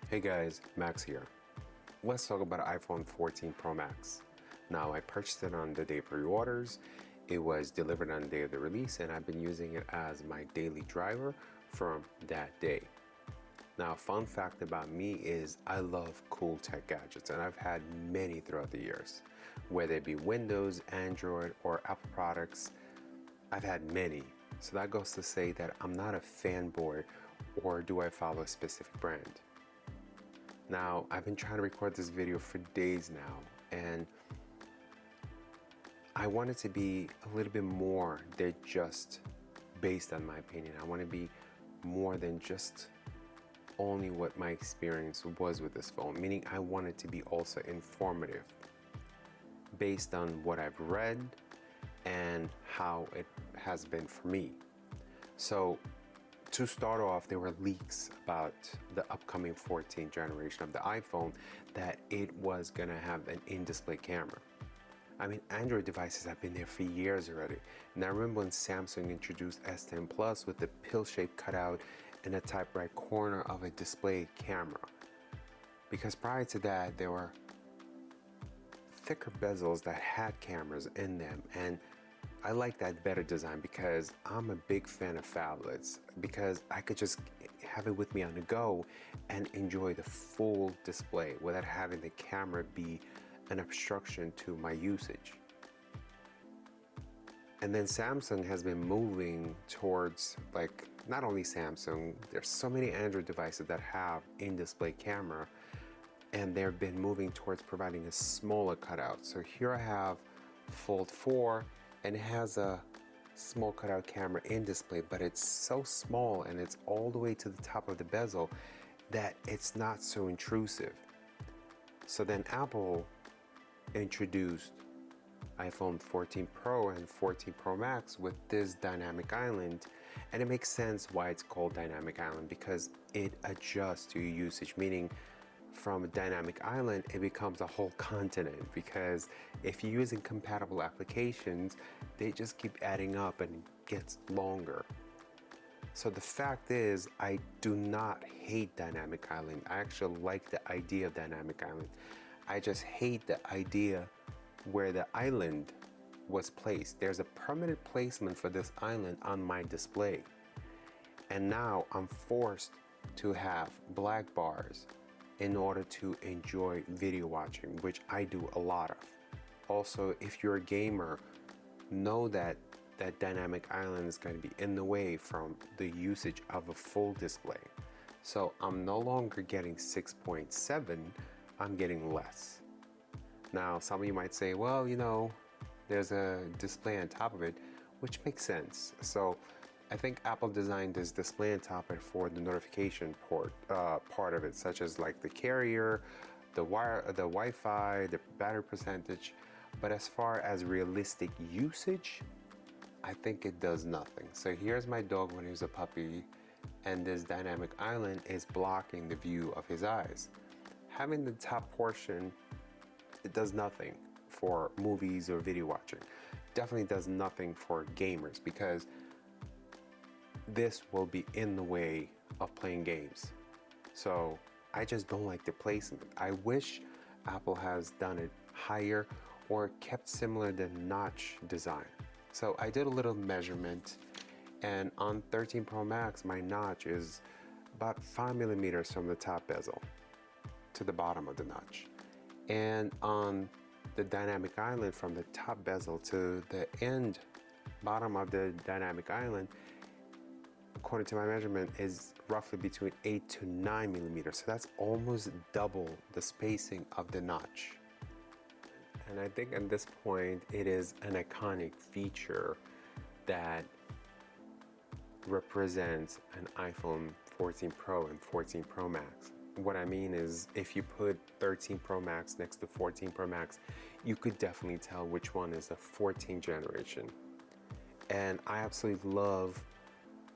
Hey guys, Max here. Let's talk about iPhone 14 Pro Max. Now, I purchased it on the day pre-orders. It was delivered on the day of the release, and I've been using it as my daily driver from that day. Now, fun fact about me is I love cool tech gadgets, and I've had many throughout the years. Whether it be Windows, Android, or Apple products, I've had many. So that goes to say that I'm not a fanboy, or do I follow a specific brand. Now, I've been trying to record this video for days now, and I want it to be a little bit more than just based on my opinion. I want to be more than just only what my experience was with this phone, meaning I want it to be also informative based on what I've read and how it has been for me. So to start off, there were leaks about the upcoming 14th generation of the iPhone that it was going to have an in-display camera. I mean, Android devices have been there for years already. And I remember when Samsung introduced S10 Plus with the pill-shaped cutout in the top right corner of a display camera. Because prior to that, there were thicker bezels that had cameras in them, and I like that better design because I'm a big fan of phablets, because I could just have it with me on the go and enjoy the full display without having the camera be an obstruction to my usage. And then Samsung has been moving towards, like, not only Samsung, there's so many Android devices that have in-display camera, and they've been moving towards providing a smaller cutout. So here I have Fold 4, and it has a small cutout camera in display, but it's so small and it's all the way to the top of the bezel that it's not so intrusive. So then Apple introduced iPhone 14 Pro and 14 Pro Max with this dynamic island, and it makes sense why it's called dynamic island, because it adjusts to your usage, meaning from a dynamic island, it becomes a whole continent, because if you're using compatible applications, they just keep adding up and it gets longer. So the fact is, I do not hate dynamic island. I actually like the idea of dynamic island. I just hate the idea where the island was placed. There's a permanent placement for this island on my display. And now I'm forced to have black bars in order to enjoy video watching, which I do a lot of. Also, if you're a gamer, know that that dynamic island is going to be in the way from the usage of a full display. So I'm no longer getting 6.7, I'm getting less. Now, some of you might say, well, you know, there's a display on top of it, which makes sense. So I think Apple designed this display on top of it for the notification part of it, such as like the carrier, the wire, the Wi-Fi, the battery percentage. But as far as realistic usage, I think it does nothing. So here's my dog when he was a puppy, and this dynamic island is blocking the view of his eyes. Having the top portion, it does nothing for movies or video watching. Definitely does nothing for gamers, because this will be in the way of playing games. So I just don't like the placement. I wish Apple has done it higher or kept similar to the notch design. So I did a little measurement, and on 13 Pro Max, my notch is about 5 millimeters from the top bezel to the bottom of the notch. And on the dynamic island, from the top bezel to the end bottom of the dynamic island, according to my measurement, is roughly between 8 to 9 millimeters. So that's almost double the spacing of the notch. And I think at this point, it is an iconic feature that represents an iPhone 14 Pro and 14 Pro Max. What I mean is, if you put 13 Pro Max next to 14 Pro Max, you could definitely tell which one is the 14th generation. And I absolutely love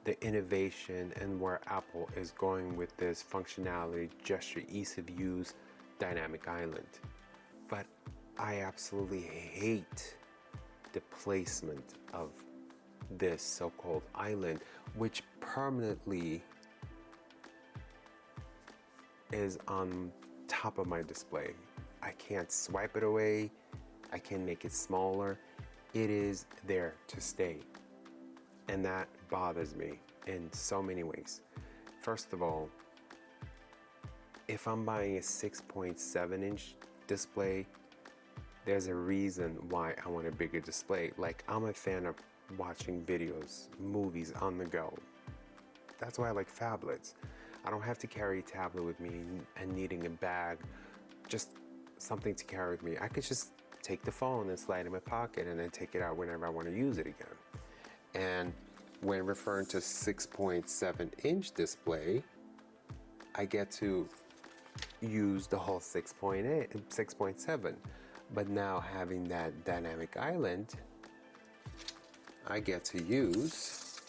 the innovation and where Apple is going with this functionality, gesture, ease of use, dynamic island. But I absolutely hate the placement of this so-called island, which permanently is on top of my display. I can't swipe it away. I can make it smaller. It is there to stay. And that bothers me in so many ways. First of all, if I'm buying a 6.7-inch display, there's a reason why I want a bigger display. Like, I'm a fan of watching videos, movies on the go. That's why I like phablets. I don't have to carry a tablet with me and needing a bag, just something to carry with me. I could just take the phone and slide it in my pocket and then take it out whenever I want to use it again. And when referring to 6.7-inch display, I get to use the whole 6.7. But now having that dynamic island, I get to use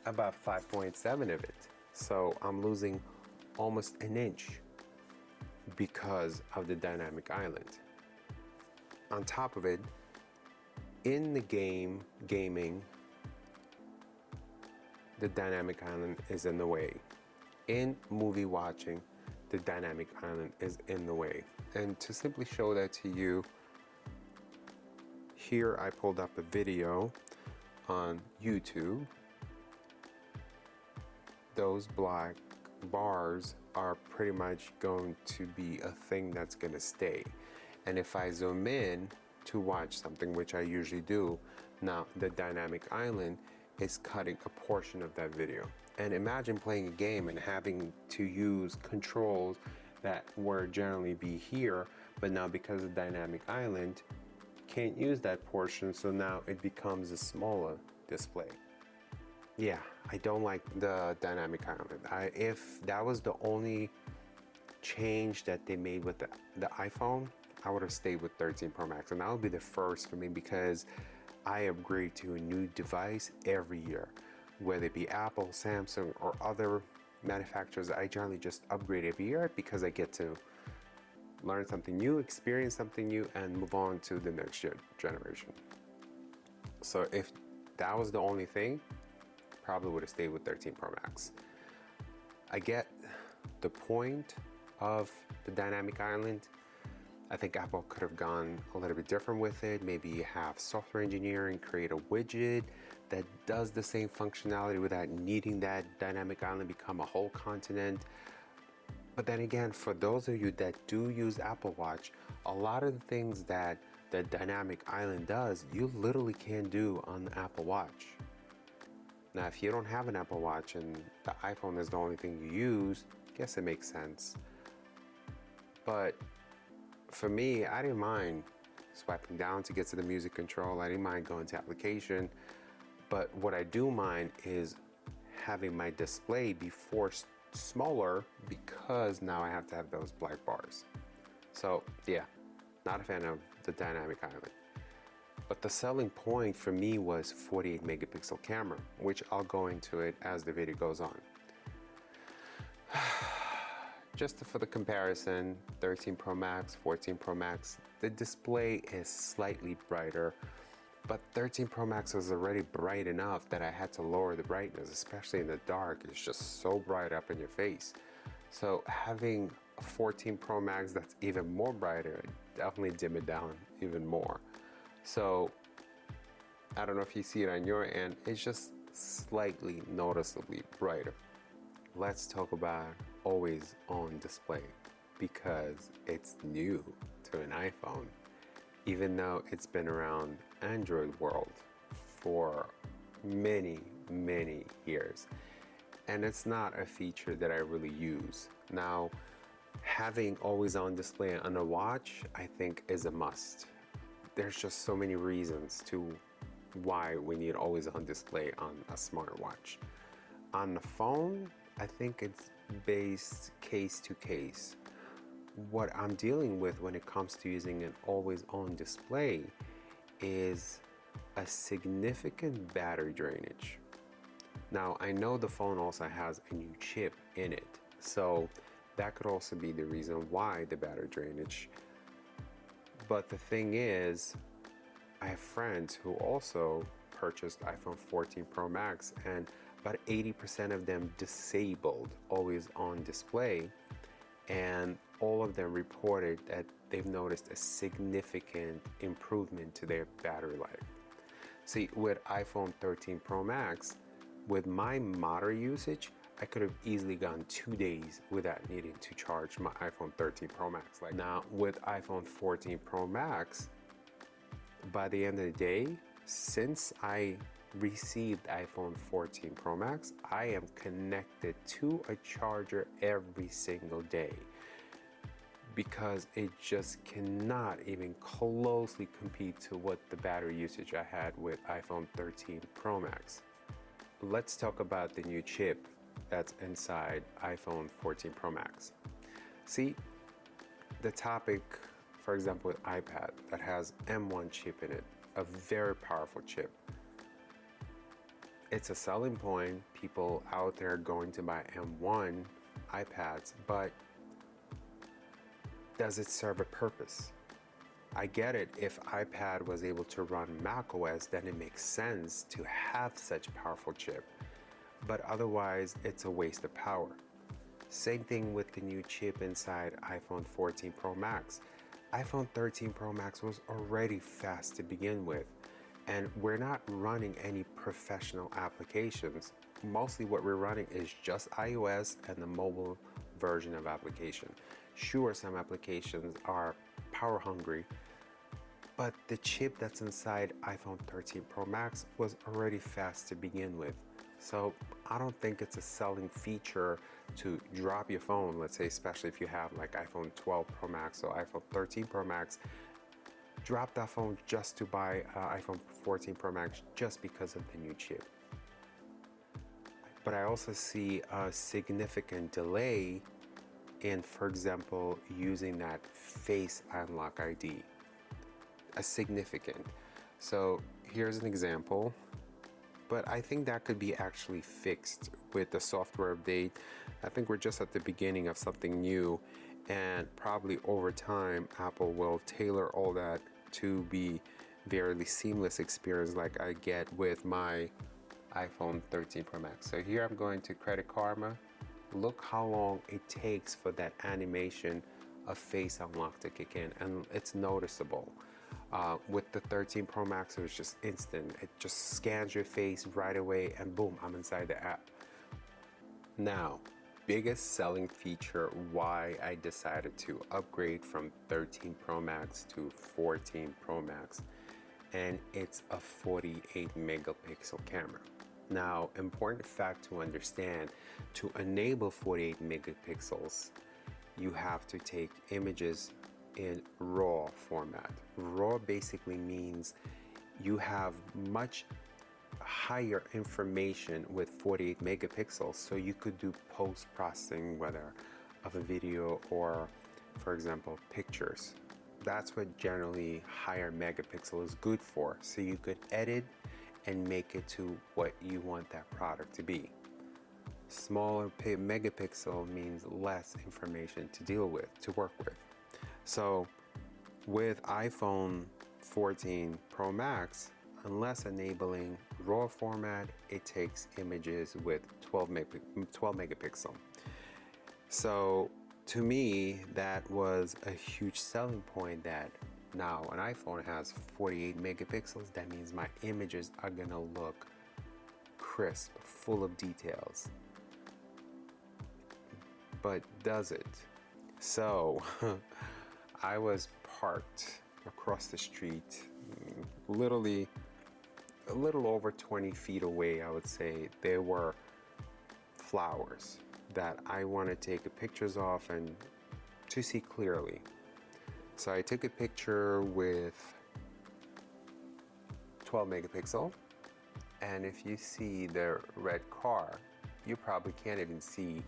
about 5.7 of it. So I'm losing almost an inch because of the dynamic island. On top of it, in the gaming, the dynamic island is in the way. In movie watching, the dynamic island is in the way. And to simply show that to you, here I pulled up a video on YouTube. Those black bars are pretty much going to be a thing that's going to stay. And if I zoom in to watch something, which I usually do, now the dynamic island is cutting a portion of that video. And imagine playing a game and having to use controls that would generally be here, but now because of dynamic island, can't use that portion, so now it becomes a smaller display. Yeah, I don't like the dynamic island. If that was the only change that they made with the iPhone, I would have stayed with 13 Pro Max, and that would be the first for me because I upgrade to a new device every year. Whether it be Apple, Samsung, or other manufacturers, I generally just upgrade every year because I get to learn something new, experience something new, and move on to the next generation. So if that was the only thing, probably would have stayed with 13 Pro Max. I get the point of the dynamic island. I think Apple could have gone a little bit different with it. Maybe have software engineering create a widget that does the same functionality without needing that dynamic island become a whole continent. But then again, for those of you that do use Apple Watch, a lot of the things that the dynamic island does, you literally can do on the Apple Watch. Now, if you don't have an Apple Watch and the iPhone is the only thing you use, I guess it makes sense. But for me, I didn't mind swiping down to get to the music control. I didn't mind going to application. But what I do mind is having my display be forced smaller because now I have to have those black bars. So yeah, not a fan of the dynamic island. But the selling point for me was 48 megapixel camera, which I'll go into it as the video goes on. Just for the comparison, 13 Pro Max, 14 Pro Max, the display is slightly brighter, but 13 Pro Max was already bright enough that I had to lower the brightness, especially in the dark. It's just so bright up in your face. So having a 14 Pro Max that's even more brighter, definitely dim it down even more. So I don't know if you see it on your end, it's just slightly noticeably brighter. Let's talk about always on display because it's new to an iPhone, even though it's been around Android world for many years, and it's not a feature that I really use. Now, having always on display on a watch, I think is a must. There's just so many reasons to why we need always on display on a smartwatch. On the phone, I think it's based case to case. What I'm dealing with when it comes to using an always on display is a significant battery drainage. Now, I know the phone also has a new chip in it, so that could also be the reason why the battery drainage. But the thing is, I have friends who also purchased iPhone 14 Pro Max, and about 80% of them disabled always on display, and all of them reported that they've noticed a significant improvement to their battery life. See, with iPhone 13 Pro Max, with my moderate usage, I could have easily gone 2 days without needing to charge my iPhone 13 Pro Max. Like now with iPhone 14 Pro Max, by the end of the day, since I received iPhone 14 Pro Max, I am connected to a charger every single day, because it just cannot even closely compete to what the battery usage I had with iPhone 13 Pro Max. Let's talk about the new chip that's inside iPhone 14 Pro Max. See, the topic, for example, with iPad that has M1 chip in it, a very powerful chip. It's a selling point. People out there going to buy M1 iPads, but does it serve a purpose? I get it, if iPad was able to run macOS, then it makes sense to have such a powerful chip. But otherwise, it's a waste of power. Same thing with the new chip inside iPhone 14 Pro Max. iPhone 13 Pro Max was already fast to begin with, and we're not running any professional applications. Mostly what we're running is just iOS and the mobile version of application. Sure, some applications are power hungry, but the chip that's inside iPhone 13 Pro Max was already fast to begin with. So I don't think it's a selling feature to drop your phone, let's say, especially if you have like iPhone 12 Pro Max or iPhone 13 Pro Max, drop that phone just to buy iPhone 14 Pro Max just because of the new chip. But I also see a significant delay in, for example, using that Face Unlock ID. A significant. So here's an example, but I think that could be actually fixed with the software update. I think we're just at the beginning of something new, and probably over time Apple will tailor all that to be very seamless experience like I get with my iPhone 13 Pro Max. So here I'm going to Credit Karma. Look how long it takes for that animation of Face Unlock to kick in, and it's noticeable. With the 13 Pro Max, it was just instant. It just scans your face right away and boom, I'm inside the app. Now, biggest selling feature why I decided to upgrade from 13 Pro Max to 14 Pro Max, and it's a 48 megapixel camera. Now, important fact to understand, to enable 48 megapixels, you have to take images in RAW format. RAW basically means you have much higher information with 48 megapixels, so you could do post-processing, whether of a video or, for example, pictures. That's what generally higher megapixel is good for, so you could edit and make it to what you want that product to be. Smaller megapixel means less information to deal with, to work with. So with iPhone 14 Pro Max, unless enabling RAW format, it takes images with 12 megapixel. So to me, that was a huge selling point, that now an iPhone has 48 megapixels. That means my images are gonna look crisp, full of details. But does it? So I was parked across the street, literally a little over 20 feet away, I would say. There were flowers that I want to take pictures of and to see clearly. So I took a picture with 12 megapixel, and if you see the red car, you probably can't even see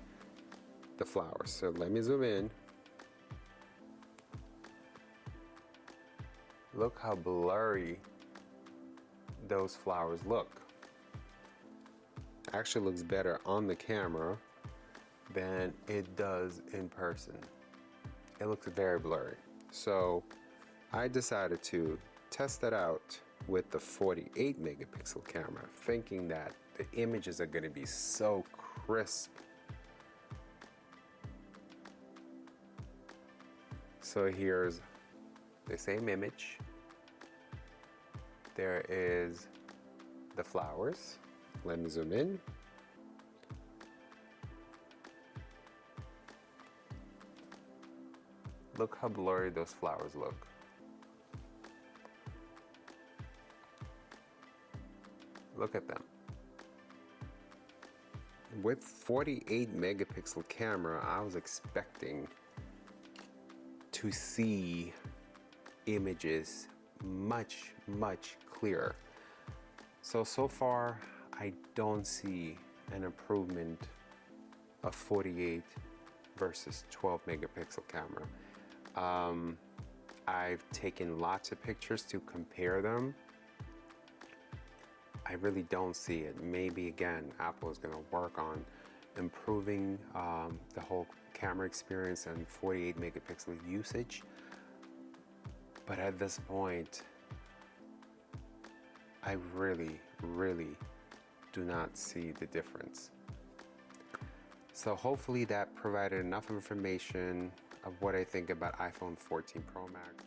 the flowers. So let me zoom in. Look how blurry those flowers look. Actually looks better on the camera than it does in person. It looks very blurry. So I decided to test it out with the 48 megapixel camera, thinking that the images are going to be so crisp. So here's the same image. There is the flowers. Let me zoom in. Look how blurry those flowers look. Look at them. With 48 megapixel camera, I was expecting to see images much clearer. So far, I don't see an improvement of 48 versus 12 megapixel camera. I've taken lots of pictures to compare them. I really don't see it. Maybe again, Apple is going to work on improving the whole camera experience and 48 megapixel usage. But at this point, I really do not see the difference. So hopefully that provided enough information of what I think about iPhone 14 Pro Max.